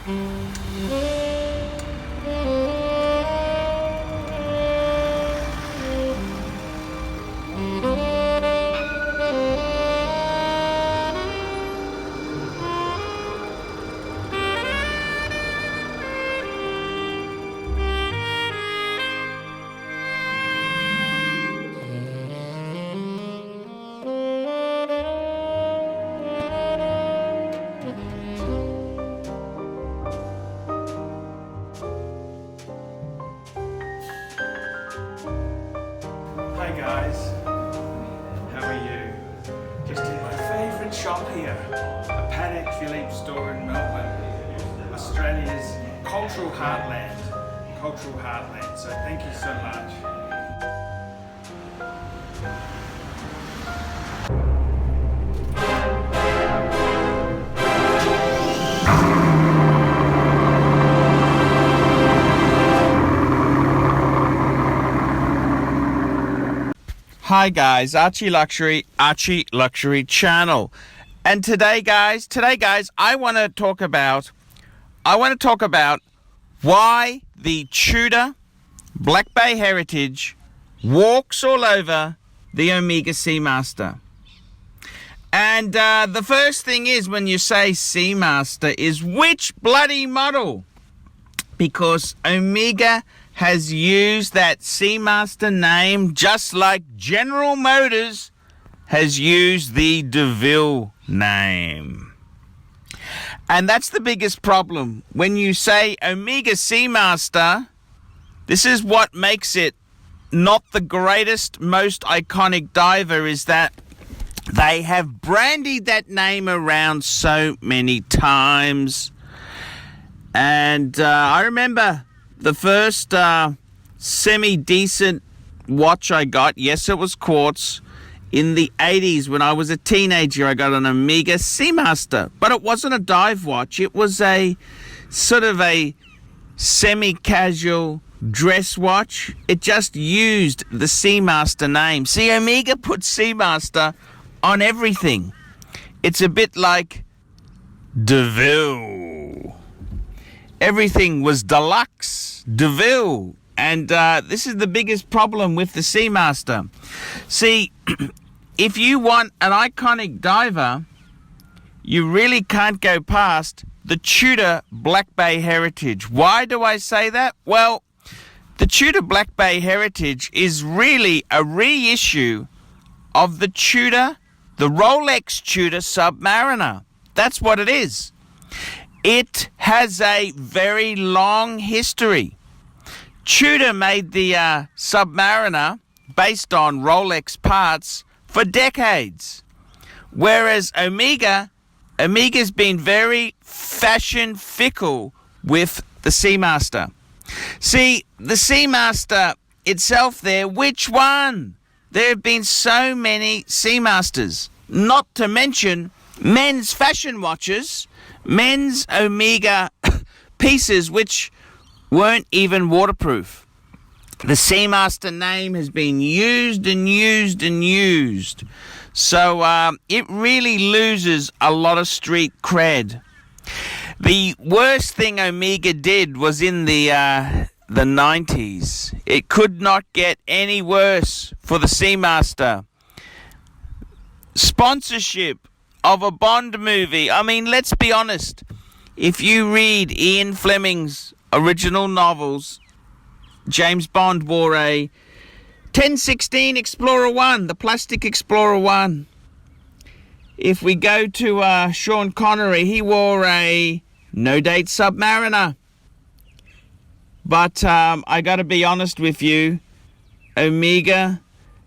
Hi guys, how are you? Just in my favourite shop here, a Patek Philippe store in Melbourne, Australia's cultural heartland. So thank you so much. Hi guys, Archie Luxury channel. And today guys, I want to talk about why the Tudor Black Bay Heritage walks all over the Omega Seamaster. And the first thing is, when you say Seamaster, is which bloody model? Because Omega has used that Seamaster name just like General Motors has used the DeVille name. And that's the biggest problem. When you say Omega Seamaster, this is what makes it not the greatest, most iconic diver, is that they have brandied that name around so many times. And I remember the first semi-decent watch I got, yes, it was quartz, in the 80s when I was a teenager. I got an Omega Seamaster, but it wasn't a dive watch. It was a sort of a semi-casual dress watch. It just used the Seamaster name. See, Omega put Seamaster on everything. It's a bit like DeVille. Everything was deluxe, DeVille. And this is the biggest problem with the Seamaster. See, if you want an iconic diver, you really can't go past the Tudor Black Bay Heritage. Why do I say that? Well, the Tudor Black Bay Heritage is really a reissue of the Rolex Tudor Submariner. That's what it is. It has a very long history. Tudor made the Submariner based on Rolex parts for decades, whereas Omega's been very fashion fickle with the Seamaster. See, the Seamaster itself there, which one? There have been so many Seamasters, not to mention men's fashion watches, men's Omega pieces which weren't even waterproof. The Seamaster name has been used and used and used. So it really loses a lot of street cred. The worst thing Omega did was in the 90s. It could not get any worse for the Seamaster. Sponsorship of a Bond movie. I mean, let's be honest. If you read Ian Fleming's original novels, James Bond wore a 1016 Explorer 1, the plastic Explorer 1. If we go to Sean Connery, he wore a no-date Submariner. But I got to be honest with you, Omega,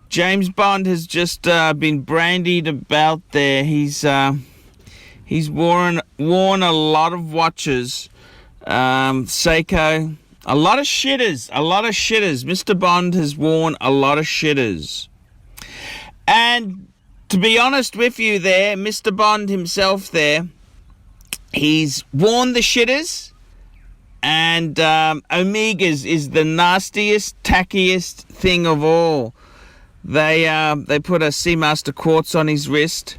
James Bond has just been brandied about there. He's worn a lot of watches. Seiko, a lot of shitters. Mr. Bond has worn a lot of shitters. And to be honest with you there, Mr. Bond himself there, he's worn the shitters. And Omega's is the nastiest, tackiest thing of all. They put a Seamaster quartz on his wrist.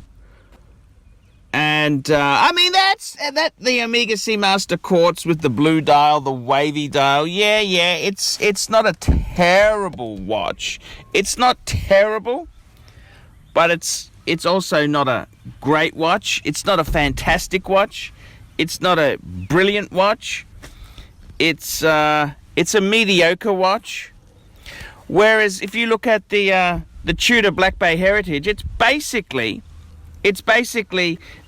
And, I mean, that's that the Omega Seamaster quartz with the blue dial, the wavy dial. Yeah, it's not a terrible watch. It's not terrible, but it's also not a great watch. It's not a fantastic watch. It's not a brilliant watch. It's a mediocre watch. Whereas if you look at the Tudor Black Bay Heritage, it's basically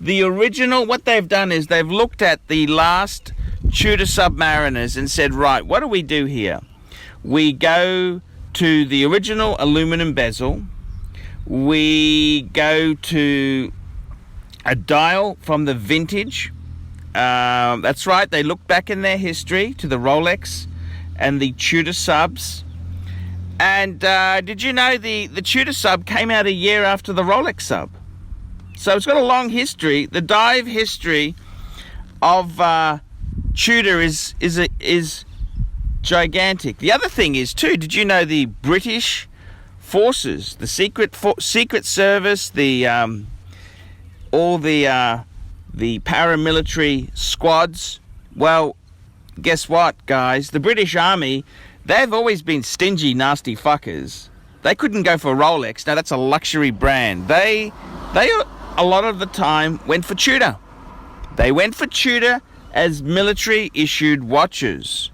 the original. What they've done is they've looked at the last Tudor Submariners and said, right, what do we do here? We go to the original aluminum bezel. We go to a dial from the vintage. That's right, they look back in their history to the Rolex and the Tudor subs. And did you know the Tudor sub came out a year after the Rolex sub? So it's got a long history. The dive history of Tudor is gigantic. The other thing is too, did you know the British forces, the secret service, all the paramilitary squads? Well, guess what, guys? The British Army, they've always been stingy, nasty fuckers. They couldn't go for Rolex. Now that's a luxury brand. They a lot of the time went for Tudor. They went for Tudor as military issued watches.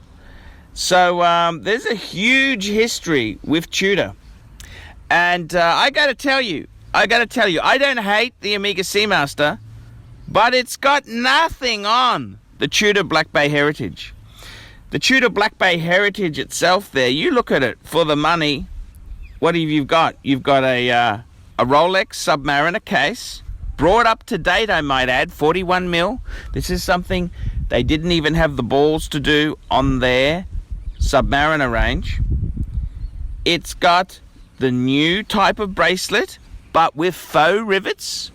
So there's a huge history with Tudor. And I gotta tell you, I don't hate the Omega Seamaster, but it's got nothing on the Tudor Black Bay Heritage. The Tudor Black Bay Heritage itself there, you look at it for the money, what have you got? You've got a Rolex Submariner case, brought up to date, I might add, 41 mil. This is something they didn't even have the balls to do on their Submariner range. It's got the new type of bracelet, but with faux rivets.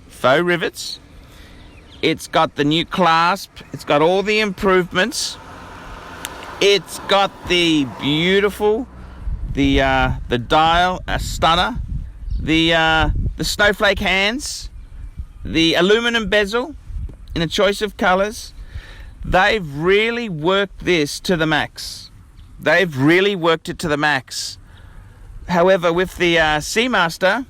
It's got the new clasp. It's got all the improvements. It's got the beautiful, the dial, a stunner, the snowflake hands, the aluminum bezel in a choice of colors. They've really worked this to the max. They've really worked it to the max. However, with the Seamaster,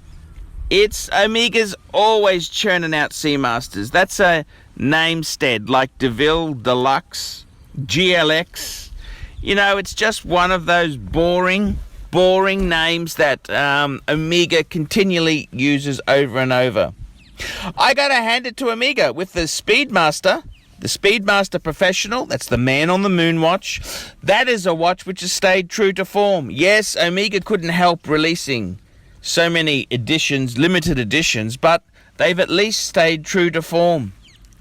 it's Omega's always churning out Seamasters. That's a namestead like DeVille, Deluxe, GLX. You know, it's just one of those boring names that Omega continually uses over and over. I gotta hand it to Omega with the Speedmaster. The Speedmaster Professional, that's the man on the moon watch. That is a watch which has stayed true to form. Yes, Omega couldn't help releasing so many editions, limited editions, but they've at least stayed true to form.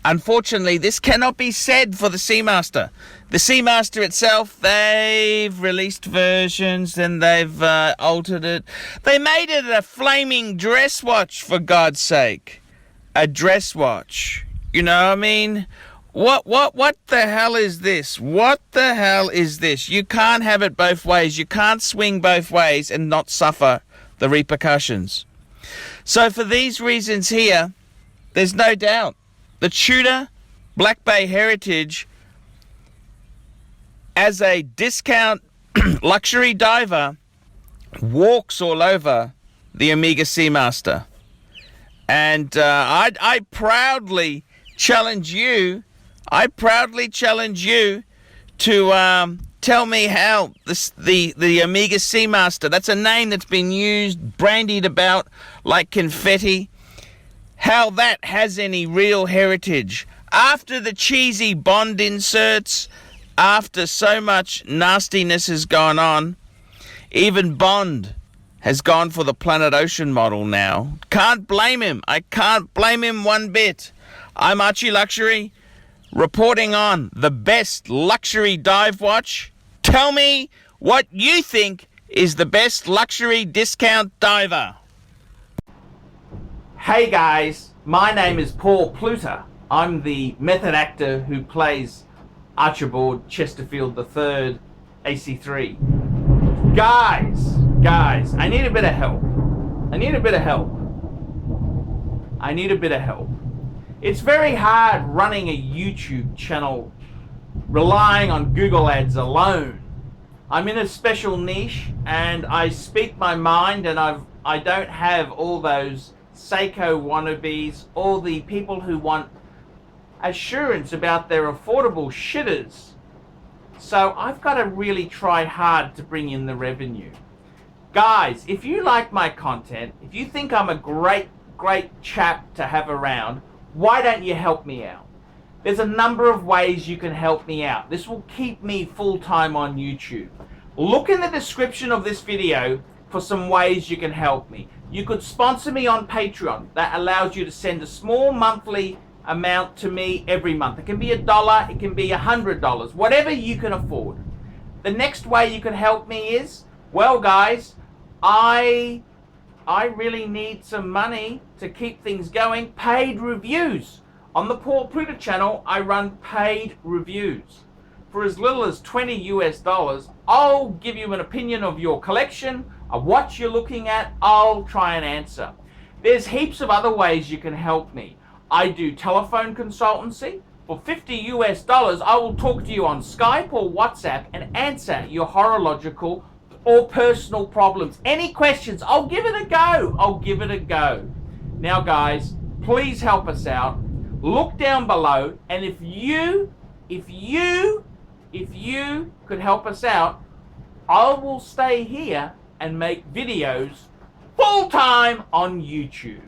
Unfortunately, this cannot be said for the Seamaster. The Seamaster itself, they've released versions and they've altered it. They made it a flaming dress watch, for God's sake. A dress watch. You know, I mean, what the hell is this? What the hell is this? You can't have it both ways. You can't swing both ways and not suffer the repercussions. So for these reasons here, there's no doubt the Tudor Black Bay Heritage, as a discount luxury diver, walks all over the Omega Seamaster. And I proudly challenge you to tell me how the Omega Seamaster, that's a name that's been used, brandied about like confetti, how that has any real heritage. After the cheesy Bond inserts, after so much nastiness has gone on, even Bond has gone for the Planet Ocean model now. Can't blame him. I can't blame him one bit. I'm Archie Luxury, reporting on the best luxury dive watch. Tell me what you think is the best luxury discount diver. Hey guys, my name is Paul Pluta. I'm the method actor who plays Archibald Chesterfield III, AC3. Guys, I need a bit of help. It's very hard running a YouTube channel relying on Google Ads alone. I'm in a special niche and I speak my mind, and I don't have all those Seiko wannabes, all the people who want assurance about their affordable shitters. So I've got to really try hard to bring in the revenue. Guys, if you like my content, if you think I'm a great chap to have around, why don't you help me out? There's a number of ways you can help me out. This will keep me full-time on YouTube. Look in the description of this video for some ways you can help me. You could sponsor me on Patreon. That allows you to send a small monthly amount to me every month. It can be $1, it can be $100, whatever you can afford. The next way you can help me is, well guys, I really need some money to keep things going. Paid reviews. On the Pluta channel, I run paid reviews. For as little as $20 US, I'll give you an opinion of your collection, of what you're looking at. I'll try and answer. There's heaps of other ways you can help me. I do telephone consultancy. For $50 US, I will talk to you on Skype or WhatsApp and answer your horological or personal problems. Any questions, I'll give it a go. I'll give it a go. Now guys, please help us out. Look down below, and if you could help us out, I will stay here and make videos full time on YouTube.